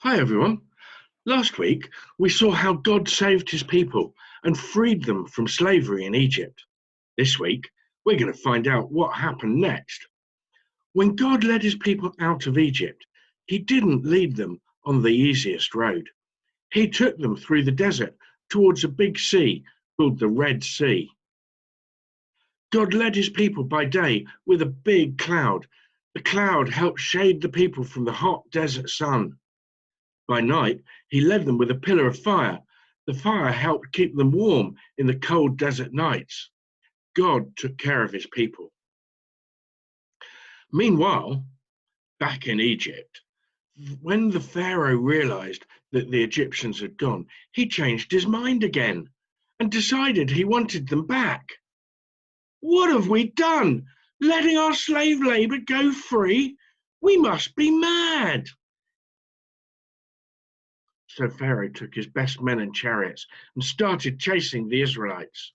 Hi everyone. Last week we saw how God saved his people and freed them from slavery in Egypt. This week we're going to find out what happened next. When God led his people out of Egypt, he didn't lead them on the easiest road. He took them through the desert towards a big sea called the Red Sea. God led his people by day with a big cloud. The cloud helped shade the people from the hot desert sun. By night, he led them with a pillar of fire. The fire helped keep them warm in the cold desert nights. God took care of his people. Meanwhile, back in Egypt, when the Pharaoh realized that the Egyptians had gone, he changed his mind again and decided he wanted them back. What have we done? Letting our slave labor go free? We must be mad. So Pharaoh took his best men and chariots and started chasing the Israelites.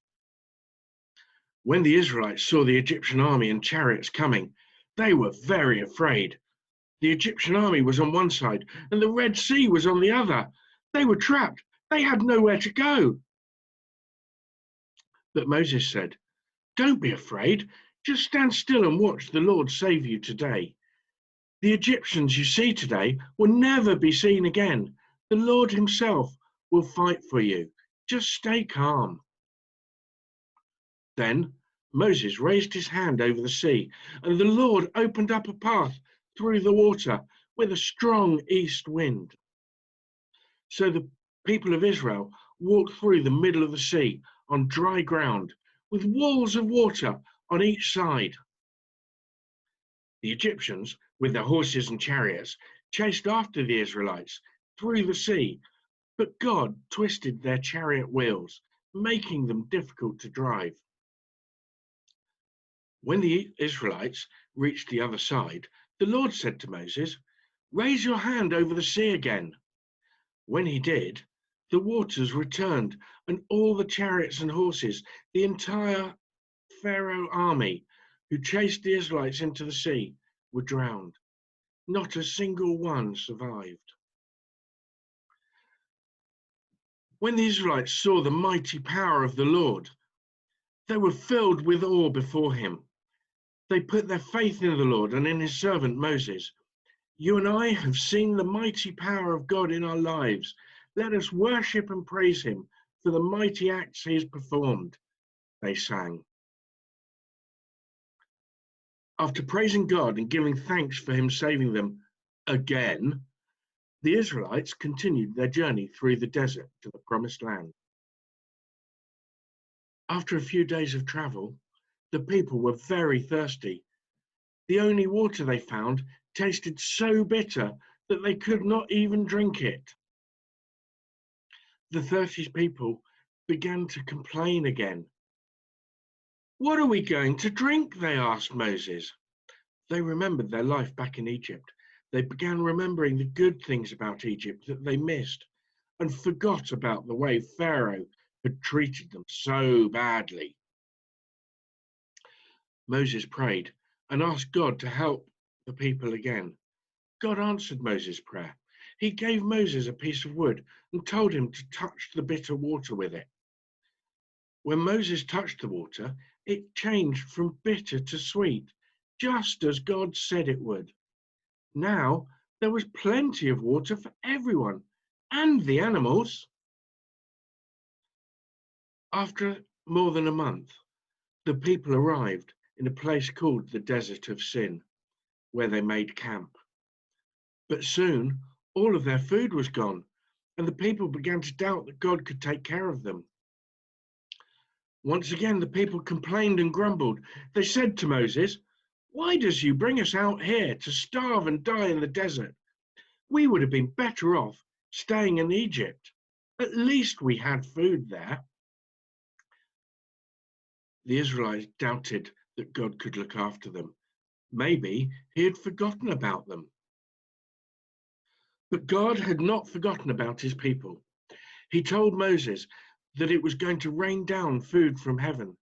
When the Israelites saw the Egyptian army and chariots coming, they were very afraid. The Egyptian army was on one side and the Red Sea was on the other. They were trapped. They had nowhere to go. But Moses said, "Don't be afraid. Just stand still and watch the Lord save you today. The Egyptians you see today will never be seen again. The Lord himself will fight for you. Just stay calm." Then Moses raised his hand over the sea, and the Lord opened up a path through the water with a strong east wind. So the people of Israel walked through the middle of the sea on dry ground, with walls of water on each side. The Egyptians, with their horses and chariots, chased after the Israelites through the sea, but God twisted their chariot wheels, making them difficult to drive. When the Israelites reached the other side, the Lord said to Moses, "Raise your hand over the sea again." When he did, the waters returned, and all the chariots and horses, the entire Pharaoh army who chased the Israelites into the sea, were drowned. Not a single one survived. When the Israelites saw the mighty power of the Lord, they were filled with awe before him. They put their faith in the Lord and in his servant Moses. "You and I have seen the mighty power of God in our lives. Let us worship and praise him for the mighty acts he has performed," they sang. After praising God and giving thanks for him saving them again, the Israelites continued their journey through the desert to the promised land. After a few days of travel, the people were very thirsty. The only water they found tasted so bitter that they could not even drink it. The thirsty people began to complain again. "What are we going to drink?" they asked Moses. They remembered their life back in Egypt. They began remembering the good things about Egypt that they missed and forgot about the way Pharaoh had treated them so badly. Moses prayed and asked God to help the people again. God answered Moses' prayer. He gave Moses a piece of wood and told him to touch the bitter water with it. When Moses touched the water, it changed from bitter to sweet, just as God said it would. Now there was plenty of water for everyone and the animals. After more than a month, the people arrived in a place called the Desert of Sin, where they made camp. But soon all of their food was gone, and the people began to doubt that God could take care of them. Once again, the people complained and grumbled. They said to Moses, "Why does you bring us out here to starve and die in the desert? We would have been better off staying in Egypt. At least we had food there." The Israelites doubted that God could look after them. Maybe he had forgotten about them. But God had not forgotten about his people. He told Moses that it was going to rain down food from heaven.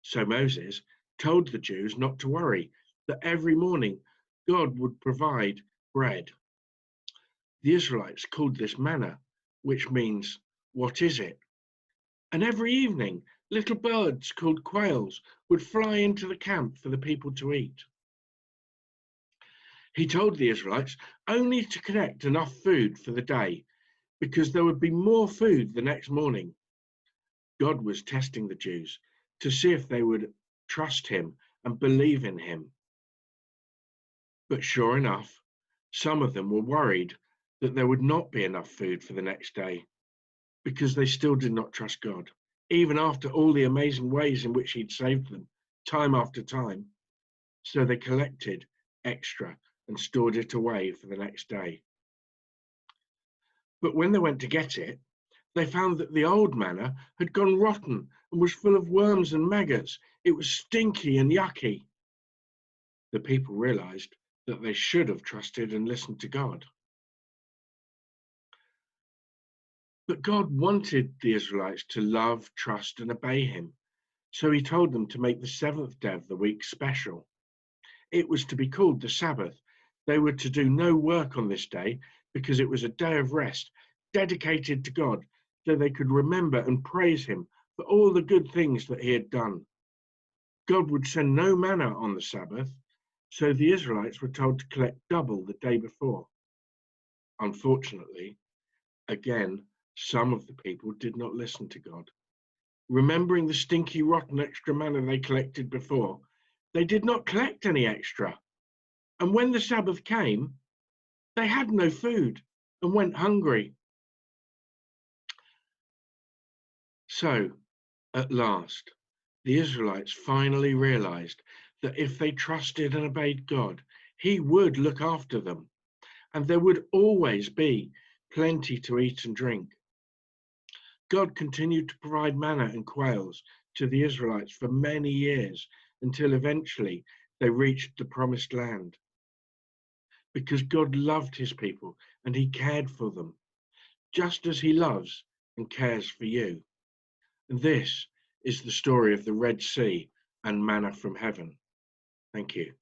So Moses told the Jews not to worry, that every morning God would provide bread. The Israelites called this manna, which means, "What is it?" And every evening, little birds called quails would fly into the camp for the people to eat. He told the Israelites only to collect enough food for the day because there would be more food the next morning. God was testing the Jews to see if they would trust him and believe in him. But sure enough, some of them were worried that there would not be enough food for the next day because they still did not trust God, even after all the amazing ways in which he'd saved them time after time. So they collected extra and stored it away for the next day. But when they went to get it, they found that the old manna had gone rotten and was full of worms and maggots. It was stinky and yucky. The people realized that they should have trusted and listened to God. But God wanted the Israelites to love, trust, and obey him. So he told them to make the seventh day of the week special. It was to be called the Sabbath. They were to do no work on this day because it was a day of rest dedicated to God, so they could remember and praise him for all the good things that he had done. God would send no manna on the Sabbath, so the Israelites were told to collect double the day before. Unfortunately, again, some of the people did not listen to God. Remembering the stinky, rotten extra manna they collected before, they did not collect any extra. And when the Sabbath came, they had no food and went hungry. So, at last, the Israelites finally realized that if they trusted and obeyed God, he would look after them, and there would always be plenty to eat and drink. God continued to provide manna and quails to the Israelites for many years until eventually they reached the promised land. Because God loved his people and he cared for them, just as he loves and cares for you. And this is the story of the Red Sea and manna from heaven. Thank you.